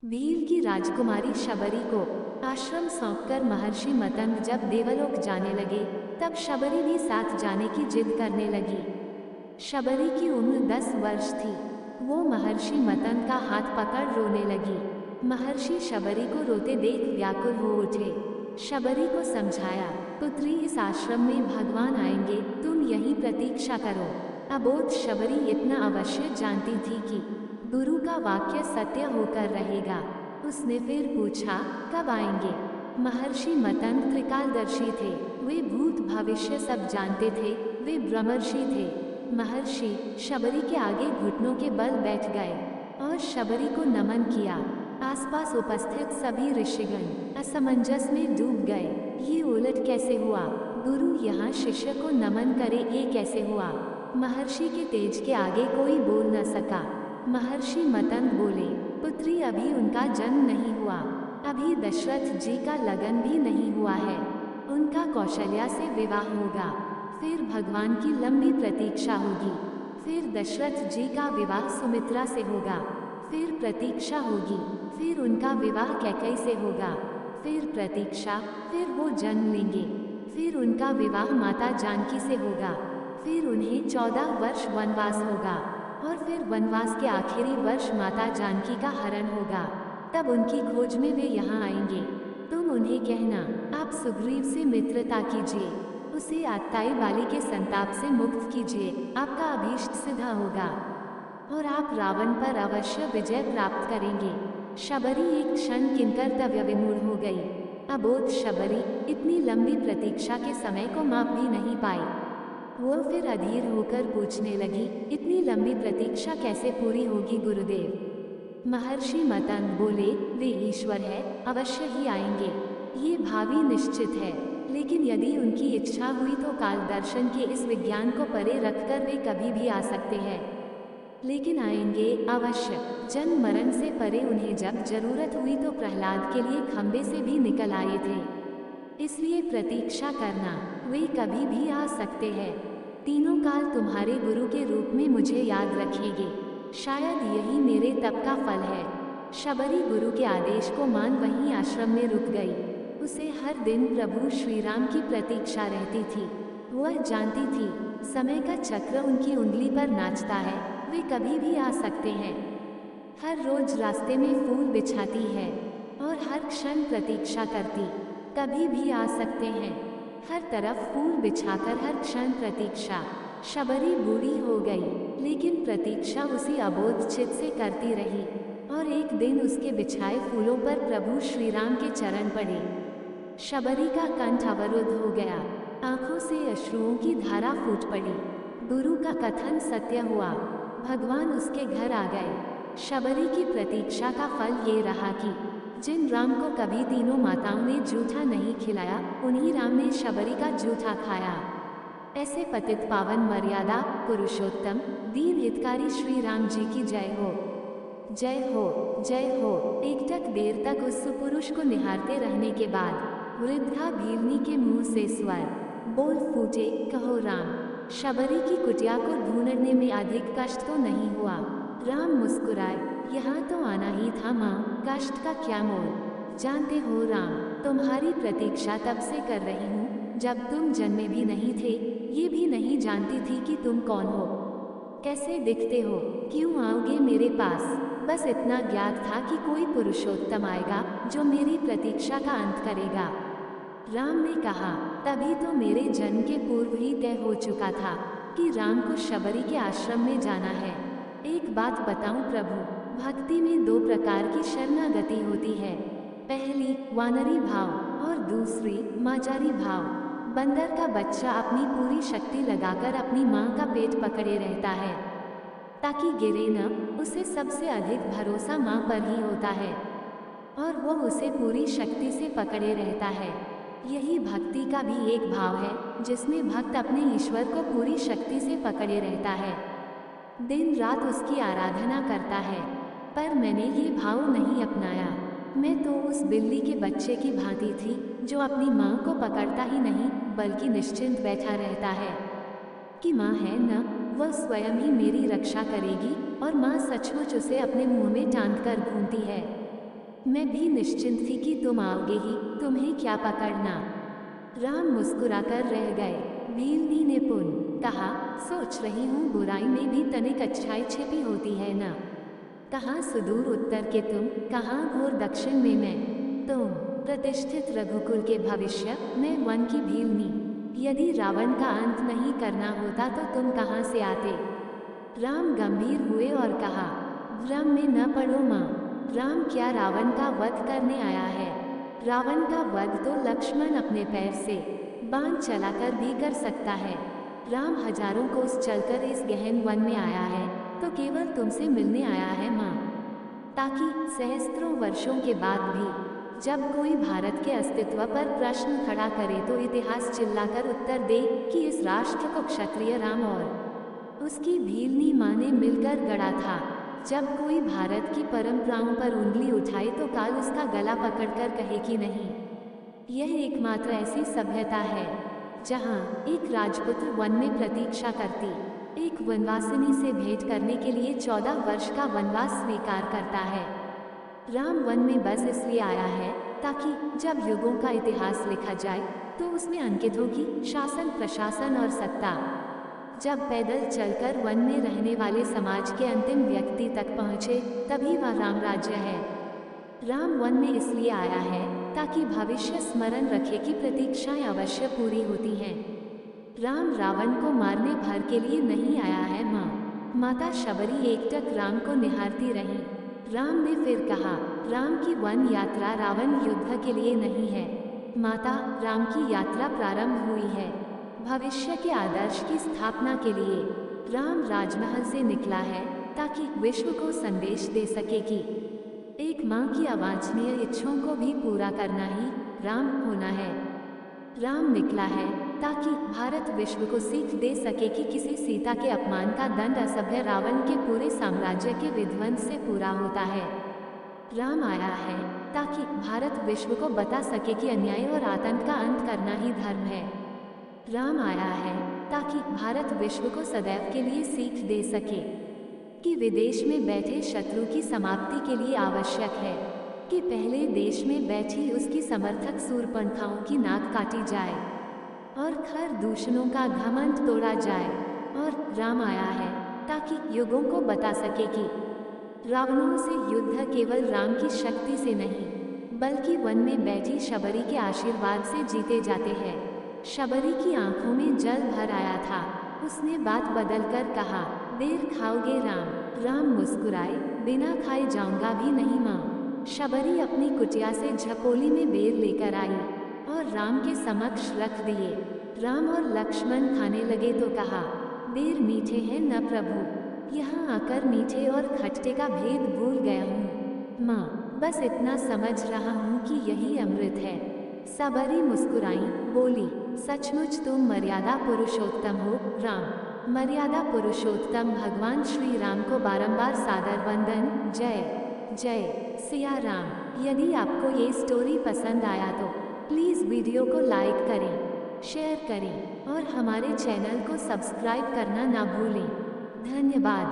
वीर की राजकुमारी शबरी को आश्रम सौंपकर महर्षि मतंग जब देवलोक जाने लगे, तब शबरी भी साथ जाने की जिद करने लगी। शबरी की उम्र 10 वर्ष थी। वो महर्षि मतंग का हाथ पकड़ रोने लगी। महर्षि शबरी को रोते देख व्याकुल हो उठे। शबरी को समझाया, पुत्री, इस आश्रम में भगवान आएंगे, तुम यहीं प्रतीक्षा करो। अबोध शबरी इतना अवश्य जानती थी कि गुरु का वाक्य सत्य होकर रहेगा। उसने फिर पूछा, कब आएंगे? महर्षि मतंग त्रिकालदर्शी थे। वे भूत भविष्य सब जानते थे। वे ब्रह्मर्षि थे। महर्षि शबरी के आगे घुटनों के बल बैठ गए और शबरी को नमन किया। आसपास उपस्थित सभी ऋषिगण असमंजस में डूब गए। ये उलट कैसे हुआ? गुरु यहाँ शिष्य को नमन करे, ये कैसे हुआ? महर्षि के तेज के आगे कोई बोल न सका। महर्षि मतंग बोले, पुत्री, अभी उनका जन्म नहीं हुआ। अभी दशरथ जी का लगन भी नहीं हुआ है। उनका कौशल्या से विवाह होगा, फिर भगवान की लंबी प्रतीक्षा होगी, फिर दशरथ जी का विवाह सुमित्रा से होगा, फिर प्रतीक्षा होगी, फिर उनका विवाह कैकेयी से होगा, फिर प्रतीक्षा, फिर वो जन्म लेंगे, फिर उनका विवाह माता जानकी से होगा, फिर उन्हें 14 वर्ष वनवास होगा और फिर वनवास के आखिरी वर्ष माता जानकी का हरण होगा। तब उनकी खोज में वे यहाँ आएंगे। तुम उन्हें कहना, आप सुग्रीव से मित्रता कीजिए, उसे आत्ताई बाली के संताप से मुक्त कीजिए, आपका अभीष्ट सिद्ध होगा और आप रावण पर अवश्य विजय प्राप्त करेंगे। शबरी एक क्षण किंकर्तव्य विमूढ़ हो गई। अबोध शबरी इतनी लंबी प्रतीक्षा के समय को माप भी नहीं पाई। वो फिर अधीर होकर पूछने लगी, इतनी लंबी प्रतीक्षा कैसे पूरी होगी गुरुदेव? महर्षि मतंग बोले, वे ईश्वर है, अवश्य ही आएंगे। ये भावी निश्चित है, लेकिन यदि उनकी इच्छा हुई तो काल दर्शन के इस विज्ञान को परे रखकर वे कभी भी आ सकते हैं। लेकिन आएंगे अवश्य। जन्म मरण से परे उन्हें जब जरूरत हुई तो प्रहलाद के लिए खंबे से भी निकल आए थे। इसलिए प्रतीक्षा करना, वे कभी भी आ सकते हैं। तीनों काल तुम्हारे गुरु के रूप में मुझे याद रखेंगे। शायद यही मेरे तप का फल है। शबरी गुरु के आदेश को मान वहीं आश्रम में रुक गई। उसे हर दिन प्रभु श्री राम की प्रतीक्षा रहती थी। वह जानती थी, समय का चक्र उनकी उंगली पर नाचता है, वे कभी भी आ सकते हैं। हर रोज रास्ते में फूल बिछाती है और हर क्षण प्रतीक्षा करती, कभी भी आ सकते हैं। हर तरफ फूल बिछाकर हर क्षण प्रतीक्षा। शबरी बूढ़ी हो गई, लेकिन प्रतीक्षा उसी अबोध चित्त से करती रही और एक दिन उसके बिछाए फूलों पर प्रभु श्री राम के चरण पड़े। शबरी का कंठ अवरुद्ध हो गया, आंखों से अश्रुओं की धारा फूट पड़ी। गुरु का कथन सत्य हुआ, भगवान उसके घर आ गए। शबरी की प्रतीक्षा का फल ये रहा कि जिन राम को कभी तीनों माताओं ने जूठा नहीं खिलाया, उन्हीं राम ने शबरी का जूठा खाया। ऐसे पतित पावन मर्यादा पुरुषोत्तम दीन हितकारी श्री राम जी की जय हो, जय हो, जय हो। एकटक देर तक उस सुपुरुष को निहारते रहने के बाद वृद्धा भीलनी के मुंह से स्वर बोल फूटे, कहो राम। शबरी की कुटिया को ढूंढने में अधिक कष्ट तो नहीं हुआ। राम मुस्कुराए, यहाँ तो आना ही था माँ, कष्ट का क्या मोल। जानते हो राम, तुम्हारी प्रतीक्षा तब से कर रही हूँ जब तुम जन्मे भी नहीं थे। ये भी नहीं जानती थी कि तुम कौन हो, कैसे दिखते हो, क्यों आओगे मेरे पास। बस इतना ज्ञात था कि कोई पुरुषोत्तम आएगा जो मेरी प्रतीक्षा का अंत करेगा। राम ने कहा, तभी तो मेरे जन्म के पूर्व ही तय हो चुका था कि राम को शबरी के आश्रम में जाना है। एक बात बताऊं प्रभु, भक्ति में 2 प्रकार की शरणागति होती है। पहली वानरी भाव और दूसरी माजारी भाव। बंदर का बच्चा अपनी पूरी शक्ति लगाकर अपनी माँ का पेट पकड़े रहता है ताकि गिरे न। उसे सबसे अधिक भरोसा माँ पर ही होता है और वो उसे पूरी शक्ति से पकड़े रहता है। यही भक्ति का भी एक भाव है, जिसमें भक्त अपने ईश्वर को पूरी शक्ति से पकड़े रहता है, दिन रात उसकी आराधना करता है। पर मैंने ये भाव नहीं अपनाया। मैं तो उस बिल्ली के बच्चे की भांति थी जो अपनी माँ को पकड़ता ही नहीं बल्कि निश्चिंत बैठा रहता है कि माँ है न, वह स्वयं ही मेरी रक्षा करेगी और माँ सचमुच उसे अपने मुंह में टांग कर घूमती है। मैं भी निश्चिंत थी कि तुम आओगे ही, तुम्हें क्या पकड़ना। राम मुस्कुराकर रह गए। भीलनी ने पुन कहा, सोच रही हूँ बुराई में भी तनिक अच्छाई छिपी होती है ना। कहाँ सुदूर उत्तर के तुम, कहाँ घोर दक्षिण में मैं। तुम प्रतिष्ठित रघुकुल के भविष्य, मैं वन की भीलनी। यदि रावण का अंत नहीं करना होता तो तुम कहाँ से आते। राम गंभीर हुए और कहा, भ्रम में न पड़ो माँ। राम क्या रावण का वध करने आया है। रावण का वध तो लक्ष्मण अपने पैर से बाण चलाकर भी कर सकता है। राम हजारों कोस चलकर इस गहन वन में आया है तो केवल तुमसे मिलने आया है माँ, ताकि सहस्त्रों वर्षों के बाद भी जब कोई भारत के अस्तित्व पर प्रश्न खड़ा करे तो इतिहास चिल्लाकर उत्तर दे कि इस राष्ट्र को क्षत्रिय राम और उसकी भीलनी माँ ने मिलकर गढ़ा था। जब कोई भारत की परंपराओं पर उंगली उठाए तो काल उसका गला पकड़कर कहे कि नहीं। यह एकमात्र ऐसी सभ्यता है जहाँ एक राजपुत्र वन में प्रतीक्षा करती एक वनवासिनी से भेंट करने के लिए 14 वर्ष का वनवास स्वीकार करता है। राम वन में बस इसलिए आया है ताकि जब युगों का इतिहास लिखा जाए तो उसमें अंकित होगी शासन, प्रशासन और सत्ता। जब पैदल चलकर वन में रहने वाले समाज के अंतिम व्यक्ति तक पहुँचे तभी वह राम राज्य है। राम वन में इसलिए आया है ताकि भविष्य स्मरण रखे कि प्रतीक्षाएं अवश्य पूरी होती हैं। राम रावण को मारने भर के लिए नहीं आया है माँ। माता शबरी एकटक राम को निहारती रही। राम ने फिर कहा, राम की वन यात्रा रावण युद्ध के लिए नहीं है माता, राम की यात्रा प्रारंभ हुई है भविष्य के आदर्श की स्थापना के लिए। राम राजमहल से निकला है ताकि विश्व को संदेश दे सके कि एक माँ की अवांछनीय इच्छाओं को भी पूरा करना ही राम होना है। राम निकला है ताकि भारत विश्व को सीख दे सके कि किसी सीता के अपमान का दंड असभ्य रावण के पूरे साम्राज्य के विध्वंस से पूरा होता है। राम आया है ताकि भारत विश्व को बता सके कि अन्याय और आतंक का अंत करना ही धर्म है। राम आया है ताकि भारत विश्व को सदैव के लिए सीख दे सके कि विदेश में बैठे शत्रु की समाप्ति के लिए आवश्यक है कि पहले देश में बैठी उसकी समर्थक शूरपणखाओं की नाक काटी जाए और खर दूषणों का घमंड तोड़ा जाए। और राम आया है ताकि युगों को बता सके कि रावणों से युद्ध केवल राम की शक्ति से नहीं बल्कि वन में बैठी शबरी के आशीर्वाद से जीते जाते हैं। शबरी की आंखों में जल भर आया था। उसने बात बदलकर कहा, बेर खाओगे राम। राम मुस्कुराए, बिना खाए जाऊंगा भी नहीं माँ। शबरी अपनी कुटिया से झपोली में बेर लेकर आई और राम के समक्ष रख दिए। राम और लक्ष्मण खाने लगे तो कहा, बेर मीठे हैं न प्रभु, यहाँ आकर मीठे और खट्टे का भेद भूल गया हूँ माँ। बस इतना समझ रहा हूँ कि यही अमृत है। शबरी मुस्कुराई, बोली, सचमुच तुम मर्यादा पुरुषोत्तम हो राम। मर्यादा पुरुषोत्तम भगवान श्री राम को बारंबार सादर वंदन। जय जय सिया राम। यदि आपको ये स्टोरी पसंद आया तो प्लीज़ वीडियो को लाइक करें, शेयर करें और हमारे चैनल को सब्सक्राइब करना ना भूलें। धन्यवाद।